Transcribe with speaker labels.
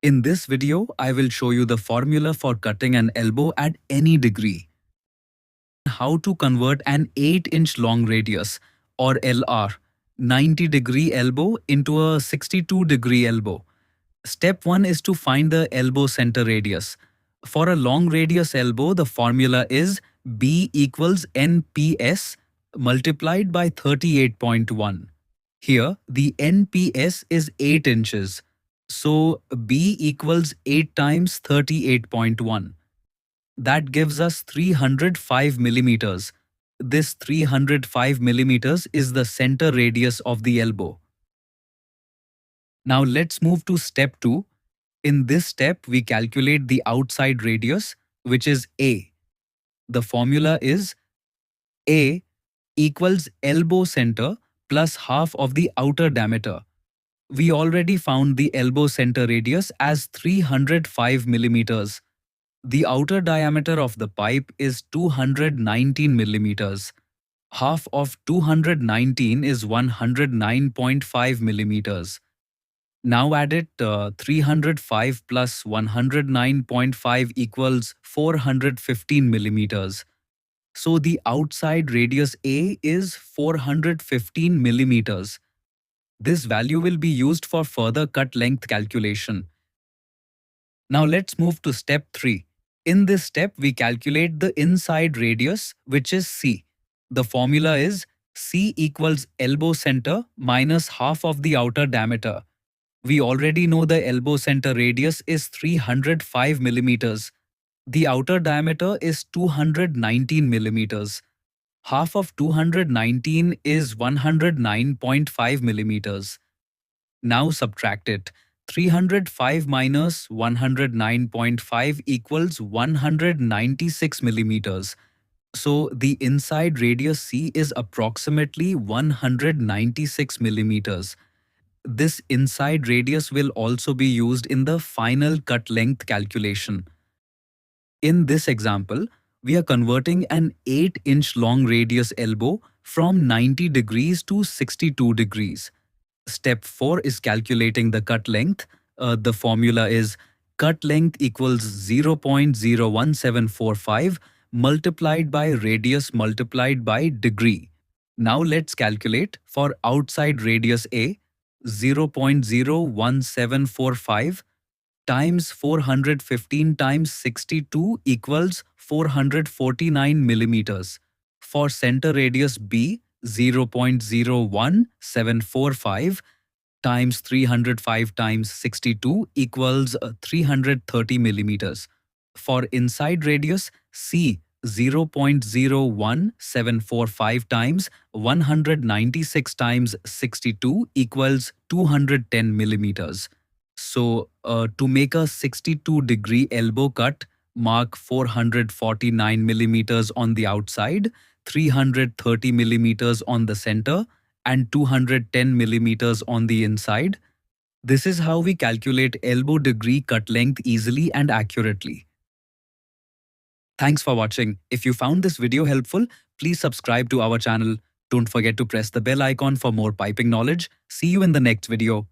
Speaker 1: In this video, I will show you the formula for cutting an elbow at any degree. How to convert an 8-inch long radius or LR 90-degree elbow into a 62-degree elbow. Step 1 is to find the elbow center radius. For a long radius elbow, the formula is B equals NPS multiplied by 38.1. Here, the NPS is 8 inches. So, B equals 8 times 38.1. That gives us 305 millimeters. This 305 millimeters is the center radius of the elbow. Now let's move to step 2. In this step, we calculate the outside radius, which is A. The formula is A equals elbow center plus half of the outer diameter. We already found the elbow center radius as 305 millimeters. The outer diameter of the pipe is 219 millimeters. Half of 219 is 109.5 millimeters. Now add it 305 plus 109.5 equals 415 millimeters. So the outside radius A is 415 millimeters. This value will be used for further cut length calculation. Now let's move to step 3. In this step, we calculate the inside radius, which is C. The formula is C equals elbow center minus half of the outer diameter. We already know the elbow center radius is 305 millimeters. The outer diameter is 219 millimeters. Half of 219 is 109.5 millimeters. Now subtract it. 305 minus 109.5 equals 196 millimeters. So the inside radius C is approximately 196 millimeters. This inside radius will also be used in the final cut length calculation. In this example, we are converting an 8-inch long radius elbow from 90 degrees to 62 degrees. Step 4 is calculating the cut length. The formula is cut length equals 0.01745 multiplied by radius multiplied by degree. Now let's calculate for outside radius A. 0.01745 times 415 times 62 equals 449 millimeters. For center radius B, 0.01745 times 305 times 62 equals 330 millimeters. For inside radius C, 0.01745 times 196 times 62 equals 210 millimeters. So, to make a 62-degree elbow cut, mark 449 millimeters on the outside, 330 millimeters on the center, and 210 millimeters on the inside. This is how we calculate elbow degree cut length easily and accurately. Thanks for watching. If you found this video helpful, please subscribe to our channel. Don't forget to press the bell icon for more piping knowledge. See you in the next video.